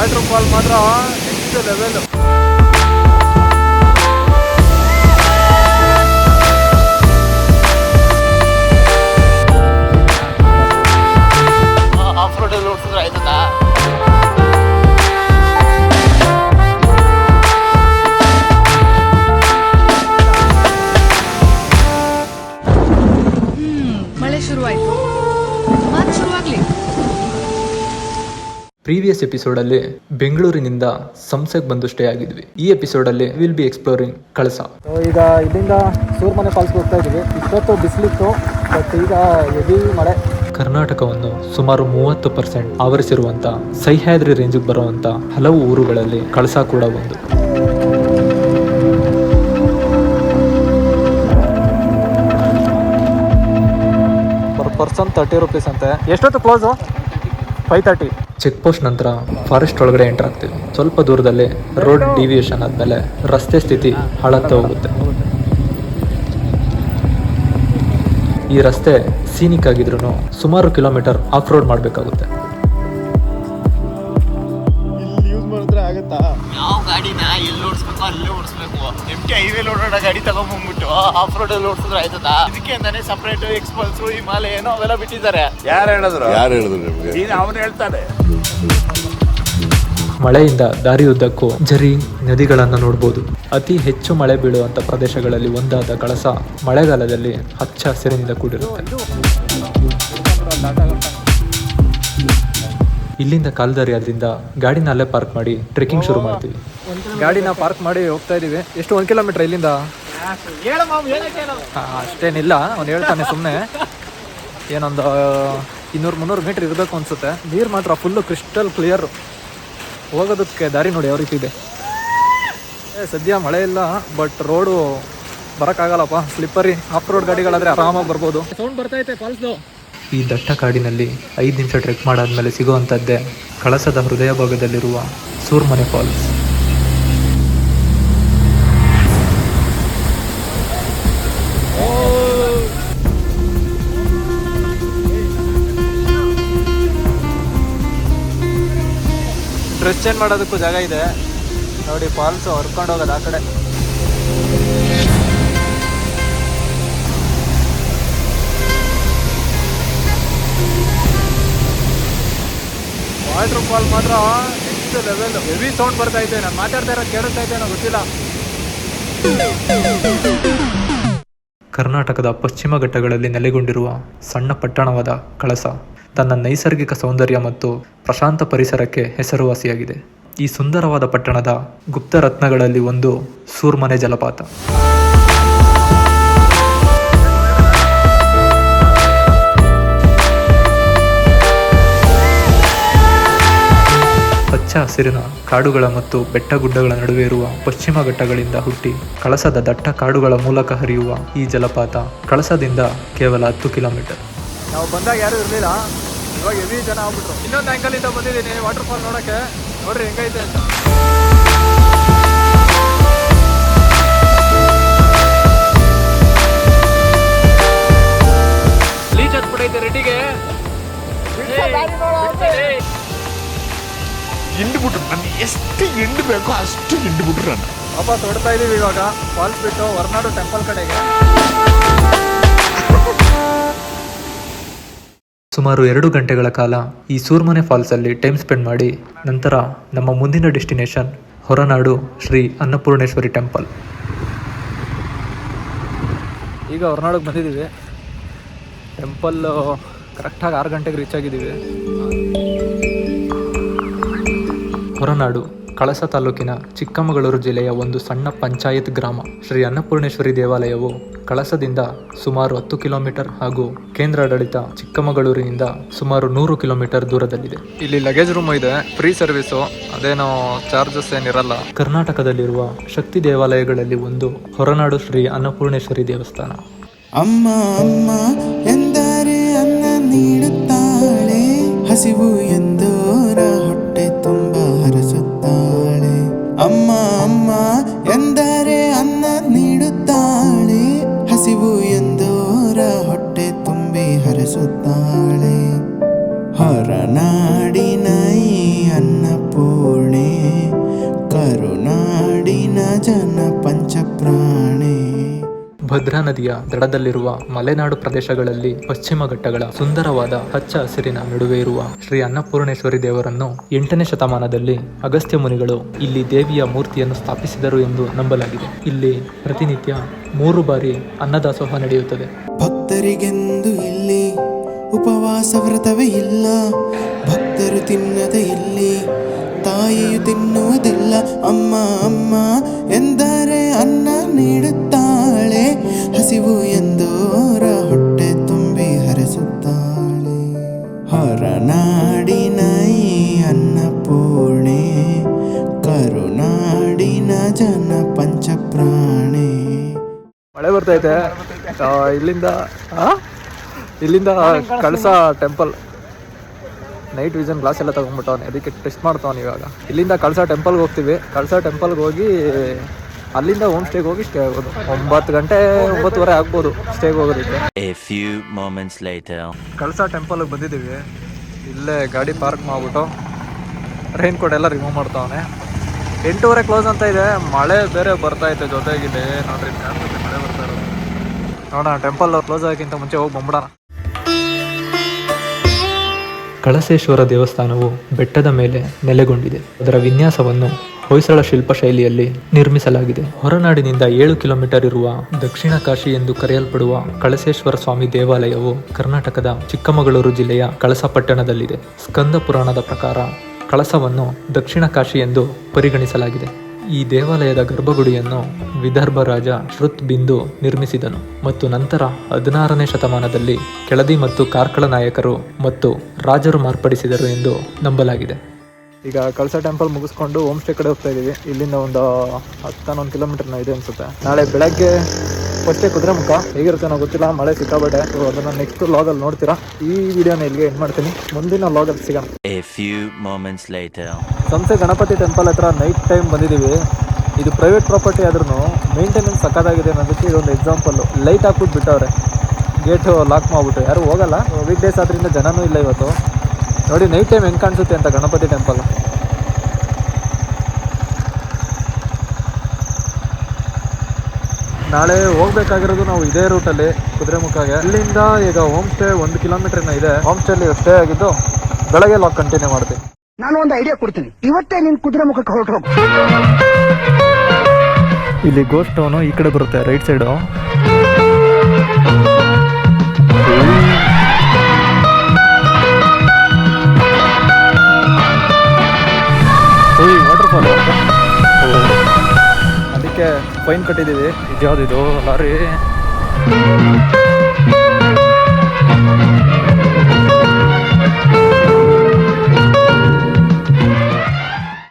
Water fall ಮಾತ್ರ next level. Of road ಅಲ್ಲಿ ಓಡಿಸಿದ್ರೆ ಆಯ್ತದ. ಮಳೆ ಶುರುವಾಯ್ತು, ಮಾತು ಶುರುವಾಗ್ಲಿ. ಪ್ರೀವಿಯಸ್ ಎಪಿಸೋಡಲ್ಲಿ ಬೆಂಗಳೂರಿನಿಂದ ಸಂಸೆಗೆ ಬಂದು ಸ್ಟೇ ಆಗಿದ್ವಿ. ಈ ಎಪಿಸೋಡಲ್ಲಿ ವಿಲ್ ಬಿ ಎಕ್ಸ್ಪ್ಲೋರಿಂಗ್ ಕಳಸ. ಈಗ ಇಲ್ಲಿಂದ ಸೂರ್ಮನೆ ಫಾಲ್ಸ್ಗೆ ಹೋಗ್ತಾ ಇದ್ದೀವಿ. ಇಷ್ಟೊತ್ತು ಬಿಸಿಲಿತ್ತು, ಬಟ್ ಈಗ ಹೆವಿ ಮಳೆ. ಕರ್ನಾಟಕವನ್ನು ಸುಮಾರು 30% ಆವರಿಸಿರುವಂಥ ಸಹ್ಯಾದ್ರಿ ರೇಂಜಿಗೆ ಬರುವಂಥ ಹಲವು ಊರುಗಳಲ್ಲಿ ಕಳಸ ಕೂಡ ಒಂದು. ಪರ್ ಪರ್ಸನ್ 30 ರೂಪೀಸ್ ಅಂತೆ. ಎಷ್ಟೊತ್ತು ಕ್ಲೋಸು? 5:30. ಚೆಕ್ ಪೋಸ್ಟ್ ನಂತರ ಫಾರೆಸ್ಟ್ ಒಳಗಡೆ ಎಂಟರ್ ಆಗ್ತೀವಿ. ಸ್ವಲ್ಪ ದೂರದಲ್ಲಿ ರೋಡ್ ಡಿವಿಯೇಷನ್ ಆದಮೇಲೆ ರಸ್ತೆ ಸ್ಥಿತಿ ಹಾಳಾಗ್ತಾ ಹೋಗುತ್ತೆ. ಈ ರಸ್ತೆ ಸೀನಿಕ್ ಆಗಿದ್ರು ಸುಮಾರು ಕಿಲೋಮೀಟರ್ ಆಫ್ ರೋಡ್ ಮಾಡಬೇಕಾಗುತ್ತೆ. ಯಾವ ಗಾಡಿನ ಎಲ್ಲಿ ಓಡಿಸ್ಬೇಕು ಅಲ್ಲೇ ಓಡಿಸ್ಬೇಕು. ಎಂಟಿ ಹೈವೇಲಿ ಓಡಾಡೋ ಗಾಡಿ ತಗೊಂಡ್ಬಂದ್ಬಿಟ್ಟು ಆಫ್ ರೋಡ್ ಅಲ್ಲಿ ಓಡಿಸಿದ್ರೆ ಆಯ್ತದ. ಇದಕ್ಕೆ ಅಂತಾನೆ ಸಪರೇಟ್ ಎಕ್ಸ್ಪಲ್ಸ್ ಹಿಮಾಲಯನೋ ಅವೆಲ್ಲ ಬಿಟ್ಟಿದ್ದಾರೆ. ಯಾರು ಹೇಳಿದ್ರು ನಿಮ್ಗೆ? ಅವನು ಹೇಳ್ತಾನೆ. ಮಳೆಯಿಂದ ದಾರಿಯುದ್ದಕ್ಕೂ ಜರಿ ನದಿಗಳನ್ನು ನೋಡ್ಬೋದು. ಅತಿ ಹೆಚ್ಚು ಮಳೆ ಬೀಳುವಂಥ ಪ್ರದೇಶಗಳಲ್ಲಿ ಒಂದಾದ ಕಳಸ ಮಳೆಗಾಲದಲ್ಲಿ ಹಚ್ಚ ಹಸಿರಿನಿಂದ ಕೂಡಿರುತ್ತೆ. ಇಲ್ಲಿಂದ ಕಾಲ್ದಾರಿಯಾದ್ರಿಂದ ಗಾಡಿನ ಅಲ್ಲೇ ಪಾರ್ಕ್ ಮಾಡಿ ಟ್ರೆಕ್ಕಿಂಗ್ ಶುರು ಮಾಡ್ತೀವಿ. ಗಾಡಿನ ಪಾರ್ಕ್ ಮಾಡಿ ಹೋಗ್ತಾ ಇದೀವಿ. ಎಷ್ಟು 1 ಕಿಲೋಮೀಟರ್ ಇಲ್ಲಿಂದ? ಅಷ್ಟೇನಿಲ್ಲ, ಅವ್ನು ಹೇಳ್ತಾನೆ ಸುಮ್ಮನೆ. ಏನೊಂದು 200-300 ಮೀಟರ್ ಇರಬೇಕು ಅನ್ಸುತ್ತೆ. ನೀರು ಮಾತ್ರ ಫುಲ್ಲು ಕ್ರಿಸ್ಟಲ್ ಕ್ಲಿಯರ್. ಹೋಗೋದಕ್ಕೆ ದಾರಿ ನೋಡಿ ಯಾವ ರೀತಿ ಇದೆ. ಸದ್ಯ ಮಳೆ ಇಲ್ಲ, ಬಟ್ ರೋಡು ಬರೋಕ್ಕಾಗಲ್ಲಪ್ಪ, ಸ್ಲಿಪ್ಪರಿ. ಆಫ್ ರೋಡ್ ಗಾಡಿಗಳಾದರೆ ಆರಾಮಾಗಿ ಬರ್ಬೋದು. ಸೌಂಡ್ ಬರ್ತೈತೆ ಫಾಲ್ಸ್ದು. ಈ ದಟ್ಟ ಕಾಡಿನಲ್ಲಿ 5 ನಿಮಿಷ ಟ್ರೆಕ್ ಮಾಡಾದ್ಮೇಲೆ ಸಿಗುವಂಥದ್ದೇ ಕಳಸದ ಹೃದಯ ಭಾಗದಲ್ಲಿರುವ ಸೂರ್ಮನೆ ಫಾಲ್ಸ್. ಡ್ರೆಸ್ ಚೇಂಜ್ ಮಾಡೋದಕ್ಕೂ ಜಾಗ ಇದೆ ನೋಡಿ. ಫಾಲ್ಸು ಹೊರ್ಕೊಂಡು ಹೋಗೋದು ಆ ಕಡೆ. ವಾಟರ್ ಫಾಲ್ ಮಾತ್ರ ನೆಕ್ಸ್ಟ್ ಲೆವೆಲ್. ಹೆವಿ ಸೌಂಡ್ ಬರ್ತಾ ಇದೆ. ನಾನು ಮಾತಾಡ್ತಾ ಇರೋದು ಕೇಳಿಸ್ತಾ ಇದೆ, ನನಗೆ ಗೊತ್ತಿಲ್ಲ. ಕರ್ನಾಟಕದ ಪಶ್ಚಿಮ ಘಟ್ಟಗಳಲ್ಲಿ ನೆಲೆಗೊಂಡಿರುವ ಸಣ್ಣ ಪಟ್ಟಣವಾದ ಕಳಸ ತನ್ನ ನೈಸರ್ಗಿಕ ಸೌಂದರ್ಯ ಮತ್ತು ಪ್ರಶಾಂತ ಪರಿಸರಕ್ಕೆ ಹೆಸರುವಾಸಿಯಾಗಿದೆ. ಈ ಸುಂದರವಾದ ಪಟ್ಟಣದ ಗುಪ್ತ ರತ್ನಗಳಲ್ಲಿ ಒಂದು ಸೂರ್ಮನೆ ಜಲಪಾತ. ಹಚ್ಚ ಹಸಿರಿನ ಕಾಡುಗಳ ಮತ್ತು ಬೆಟ್ಟಗುಡ್ಡಗಳ ನಡುವೆ ಇರುವ ಪಶ್ಚಿಮ ಘಟ್ಟಗಳಿಂದ ಹುಟ್ಟಿ ಕಳಸದ ದಟ್ಟ ಕಾಡುಗಳ ಮೂಲಕ ಹರಿಯುವ ಈ ಜಲಪಾತ ಕಳಸದಿಂದ ಕೇವಲ 10 ಕಿಲೋಮೀಟರ್. ನಾವು ಬಂದಾಗ ಯಾರು ಇರಲಿಲ್ಲ, ಇವಾಗ ಹೆವಿ ಜನ ಆಗ್ಬಿಟ್ರು. ಇನ್ನೊಂದು ಆ್ಯಂಗಲಿಂದ ಬಂದಿದ್ದೀನಿ ವಾಟರ್ ಫಾಲ್ ನೋಡೋಕ್ಕೆ. ನೋಡ್ರಿ ಹೆಂಗೈತೆ ಅಂತ. ಲೀಚ್ ಹತ್ಬಿಟ್ಟೈತೆ ರೆಡ್ಡಿಗೆ. ಹಿಂಡ್ಬಿಟ್ರು ನಾನು ಎಷ್ಟು ಹಿಂಡ್ಬೇಕು ಅಷ್ಟು ಹಿಂಡ್ಬಿಟ್ರು. ನಾನು ವಾಪಸ್ ಹೊಡ್ತಾ ಇದೀವಿ ಇವಾಗ ಫಾಲ್ಸ್ ಬಿಟ್ಟು ಹೊರನಾಡು ಟೆಂಪಲ್ ಕಡೆಗೆ. ಸುಮಾರು 2 ಗಂಟೆಗಳ ಕಾಲ ಈ ಸೂರ್ಮನೆ ಫಾಲ್ಸಲ್ಲಿ ಟೈಮ್ ಸ್ಪೆಂಡ್ ಮಾಡಿ ನಂತರ ನಮ್ಮ ಮುಂದಿನ ಡೆಸ್ಟಿನೇಷನ್ ಹೊರನಾಡು ಶ್ರೀ ಅನ್ನಪೂರ್ಣೇಶ್ವರಿ ಟೆಂಪಲ್. ಈಗ ಹೊರನಾಡಿಗೆ ಬಂದಿದ್ದೀವಿ. ಟೆಂಪಲ್ಲು ಕರೆಕ್ಟಾಗಿ 6 ಗಂಟೆಗೆ ರೀಚ್ ಆಗಿದ್ದೀವಿ. ಹೊರನಾಡು ಕಳಸ ತಾಲೂಕಿನ ಚಿಕ್ಕಮಗಳೂರು ಜಿಲ್ಲೆಯ ಒಂದು ಸಣ್ಣ ಪಂಚಾಯತ್ ಗ್ರಾಮ. ಶ್ರೀ ಅನ್ನಪೂರ್ಣೇಶ್ವರಿ ದೇವಾಲಯವು ಕಳಸದಿಂದ ಸುಮಾರು 10 ಕಿಲೋಮೀಟರ್ ಹಾಗೂ ಕೇಂದ್ರಾಡಳಿತ ಚಿಕ್ಕಮಗಳೂರಿನಿಂದ ಸುಮಾರು 100 ಕಿಲೋಮೀಟರ್ ದೂರದಲ್ಲಿದೆ. ಇಲ್ಲಿ ಲಗೇಜ್ ರೂಮ್ ಇದೆ, ಫ್ರೀ ಸರ್ವಿಸು, ಅದೇನೋ ಚಾರ್ಜಸ್ ಏನಿರಲ್ಲ. ಕರ್ನಾಟಕದಲ್ಲಿರುವ ಶಕ್ತಿ ದೇವಾಲಯಗಳಲ್ಲಿ ಒಂದು ಹೊರನಾಡು ಶ್ರೀ ಅನ್ನಪೂರ್ಣೇಶ್ವರಿ ದೇವಸ್ಥಾನ. ಅಮ್ಮ ಅಮ್ಮ ಎಂದರೆ ಅನ್ನ ನೀಡುತ್ತಾಳೆ, ಹಸಿವು ಎಂದೋರ ಹೊಟ್ಟೆ ತುಂಬ ಹರಸುತ್ತಾಳೆ. ಅಮ್ಮ ಅಮ್ಮ ಎಂದರೆ ಅನ್ನ ನೀಡುತ್ತಾಳೆ, ಹಸಿವು ಎಂದೋರ ಹೊಟ್ಟೆ ತುಂಬಿ ಹರಸುತ್ತಾಳೆ. ಹೊರನಾಡಿನ ಈ ಅನ್ನಪೂರ್ಣ ಭದ್ರಾ ನದಿಯ ದಡದಲ್ಲಿರುವ ಮಲೆನಾಡು ಪ್ರದೇಶಗಳಲ್ಲಿ ಪಶ್ಚಿಮ ಘಟ್ಟಗಳ ಸುಂದರವಾದ ಹಚ್ಚ ಹಸಿರಿನ ನಡುವೆ ಇರುವ ಶ್ರೀ ಅನ್ನಪೂರ್ಣೇಶ್ವರಿ ದೇವರನ್ನು 8ನೇ ಶತಮಾನದಲ್ಲಿ ಅಗಸ್ತ್ಯ ಮುನಿಗಳು ಇಲ್ಲಿ ದೇವಿಯ ಮೂರ್ತಿಯನ್ನು ಸ್ಥಾಪಿಸಿದರು ಎಂದು ನಂಬಲಾಗಿದೆ. ಇಲ್ಲಿ ಪ್ರತಿನಿತ್ಯ 3 ಬಾರಿ ಅನ್ನದಾಸೋಹ ನಡೆಯುತ್ತದೆ. ಭಕ್ತರಿಗೆಂದು ಇಲ್ಲಿ ಉಪವಾಸ ವ್ರತವೇ ಇಲ್ಲ, ಭಕ್ತರು ತಿನ್ನದೆ ಇಲ್ಲಿ ತಾಯಿಯು ತಿನ್ನುವುದಿಲ್ಲ. ಅಮ್ಮ ಅಮ್ಮ ಎಂದರೆ ಅನ್ನ ನೀಡುತ್ತಾಳೆ, ಹಸಿವು ಎಂದೋರ ಹೊಟ್ಟೆ ತುಂಬಿ ಹರಿಸುತ್ತಾಳೆ. ಹೊರನಾಡಿನ ಈ ಅನ್ನಪೂರ್ಣೆ, ಕರುನಾಡಿನ ಜನ ಪಂಚಪ್ರಾಣೆ. ಮಳೆ ಬರ್ತೈತೆ. ಇಲ್ಲಿಂದ ಕಳಸ ಟೆಂಪಲ್ ನೈಟ್ ವಿಷನ್ ಗ್ಲಾಸ್ ಎಲ್ಲ ತಗೊಂಡ್ಬಿಟ್ಟವನೆ, ಅದಕ್ಕೆ ಟೆಸ್ಟ್ ಮಾಡ್ತಾವನು. ಇವಾಗ ಇಲ್ಲಿಂದ ಕಳಸ ಟೆಂಪಲ್ಗೆ ಹೋಗ್ತೀವಿ. ಕಳಸ ಟೆಂಪಲ್ಗೆ ಹೋಗಿ ಅಲ್ಲಿಂದ ಹೋಮ್ ಸ್ಟೇಗೆ ಹೋಗಿ ಸ್ಟೇ ಆಗೋದು. 9 ಗಂಟೆ 9:30 ಆಗ್ಬೋದು ಸ್ಟೇಗೆ ಹೋಗೋದಕ್ಕೆ. ಕಳಸ ಟೆಂಪಲ್ಗೆ ಬಂದಿದ್ದೀವಿ. ಇಲ್ಲೇ ಗಾಡಿ ಪಾರ್ಕ್ ಮಾಡ್ಬಿಟ್ಟು ರೈನ್ ಕೋಟ್ ಎಲ್ಲ ರಿಮೂವ್ ಮಾಡ್ತಾವನೆ. 8:30 ಕ್ಲೋಸ್ ಅಂತ ಇದೆ. ಮಳೆ ಬೇರೆ ಬರ್ತಾ ಐತೆ ಜೊತೆಗಿದೆ. ನೋಡ್ರಿ ಮಳೆ ಬರ್ತಾ ಇರೋದು. ನೋಡೋಣ, ಟೆಂಪಲ್ ಕ್ಲೋಸ್ ಆಗೋಕ್ಕಿಂತ ಮುಂಚೆ ಹೋಗಿ ಬಂದ್ಬಿಡೋಣ. ಕಳಸೇಶ್ವರ ದೇವಸ್ಥಾನವು ಬೆಟ್ಟದ ಮೇಲೆ ನೆಲೆಗೊಂಡಿದೆ. ಅದರ ವಿನ್ಯಾಸವನ್ನು ಹೊಯ್ಸಳ ಶಿಲ್ಪ ಶೈಲಿಯಲ್ಲಿ ನಿರ್ಮಿಸಲಾಗಿದೆ. ಹೊರನಾಡಿನಿಂದ 7 ಕಿಲೋಮೀಟರ್ ಇರುವ ದಕ್ಷಿಣ ಕಾಶಿ ಎಂದು ಕರೆಯಲ್ಪಡುವ ಕಳಸೇಶ್ವರ ಸ್ವಾಮಿ ದೇವಾಲಯವು ಕರ್ನಾಟಕದ ಚಿಕ್ಕಮಗಳೂರು ಜಿಲ್ಲೆಯ ಕಳಸ ಪಟ್ಟಣದಲ್ಲಿದೆ. ಸ್ಕಂದ ಪುರಾಣದ ಪ್ರಕಾರ ಕಳಸವನ್ನು ದಕ್ಷಿಣ ಕಾಶಿ ಎಂದು ಪರಿಗಣಿಸಲಾಗಿದೆ. ಈ ದೇವಾಲಯದ ಗರ್ಭಗುಡಿಯನ್ನು ವಿದರ್ಭ ರಾಜ ಶ್ರುತ್-ಬಿಂದು ನಿರ್ಮಿಸಿದನು ಮತ್ತು ನಂತರ 16ನೇ ಶತಮಾನದಲ್ಲಿ ಕೆಳದಿ ಮತ್ತು ಕಾರ್ಕಳ ನಾಯಕರು ಮತ್ತು ರಾಜರು ಮಾರ್ಪಡಿಸಿದರು ಎಂದು ನಂಬಲಾಗಿದೆ. ಈಗ ಕಳಸ ಟೆಂಪಲ್ ಮುಗಿಸ್ಕೊಂಡು ಹೋಮ್ ಸ್ಟೇ ಕಡೆ ಹೋಗ್ತಾ ಇದೀವಿ. ಇಲ್ಲಿಂದ ಒಂದು 10-11 ಕಿಲೋಮೀಟರ್ನ ಇದೆ ಅನ್ಸುತ್ತೆ. ನಾಳೆ ಬೆಳಗ್ಗೆ ಫಸ್ಟೇ ಕುದುರೆಮುಖ ಹೇಗಿರುತ್ತೆ ಅನ್ನೋ ಗೊತ್ತಿಲ್ಲ, ಮಳೆ ಸಿಕ್ಕಾಬಟ್ಟೆ. ಅದನ್ನ ನೆಕ್ಸ್ಟ್ ಲಾಗಲ್ಲಿ ನೋಡ್ತೀರಾ. ಈ ವಿಡಿಯೋನ ಇಲ್ಲಿಗೆ ಎಂಡ್ ಮಾಡ್ತೀನಿ, ಮುಂದಿನ ಲಾಗಲ್ಲಿ ಸಿಗೋಣ. ಸಂಸೆ ಗಣಪತಿ ಟೆಂಪಲ್ ಹತ್ರ ನೈಟ್ ಟೈಮ್ ಬಂದಿದ್ದೀವಿ. ಇದು ಪ್ರೈವೇಟ್ ಪ್ರಾಪರ್ಟಿ ಆದ್ರೂ ಮೇಂಟೆನೆನ್ಸ್ ಸಕ್ಕತ್ತಾಗಿದೆ ಅನ್ನೋದಕ್ಕೆ ಇದೊಂದು ಎಕ್ಸಾಂಪಲ್ಲು. ಲೈಟ್ ಹಾಕ್ಬಿಟ್ಟು ಬಿಟ್ಟವ್ರೆ, ಗೇಟು ಲಾಕ್ ಮಾಡ್ಬಿಟ್ಟು, ಯಾರು ಹೋಗಲ್ಲ. ವೀಕ್ ಡೇಸ್ ಆದ್ರಿಂದ ಜನನೂ ಇಲ್ಲ ಇವತ್ತು. ನೋಡಿ ನೈಟ್ ಟೈಮ್ ಹೆಂಗೆ ಕಾಣಿಸುತ್ತೆ ಅಂತ ಗಣಪತಿ ಟೆಂಪಲ್. ನಾಳೆ ಹೋಗ್ಬೇಕಾಗಿರೋದು ನಾವು ಇದೇ ರೂಟಲ್ಲಿ ಕುದುರೆಮುಖಗೆ. ಇಲ್ಲಿಂದ ಈಗ ಹೋಮ್ ಸ್ಟೇ 1 ಕಿಲೋಮೀಟರ್ನ ಇದೆ. ಹೋಮ್ ಸ್ಟೇ ಅಲ್ಲಿ ಸ್ಟೇ ಆಗಿದ್ದು ಬೆಳಗ್ಗೆ ಲಾಗ್ ಕಂಟಿನ್ಯೂ ಮಾಡ್ತೀನಿ. ನಾನು ಒಂದು ಐಡಿಯಾ ಕೊಡ್ತೀನಿ, ಇವತ್ತೇ ನಿನ್ ಕುದುರೆಮುಖಕ್ಕೆ ಹೊರಟು ಹೋಗು. ಇಲ್ಲಿ ಗೋಸ್ಟ್ ಟೌನು ಈ ಕಡೆ ಬರುತ್ತೆ, ರೈಟ್ ಸೈಡು. ವಾಟರ್ಫಾಲ್, ಅದಕ್ಕೆ ಫೈನ್ ಕಟ್ಟಿದ್ದೀವಿ. ಇದ್ಯಾವುದಿದು ಲಾರಿ.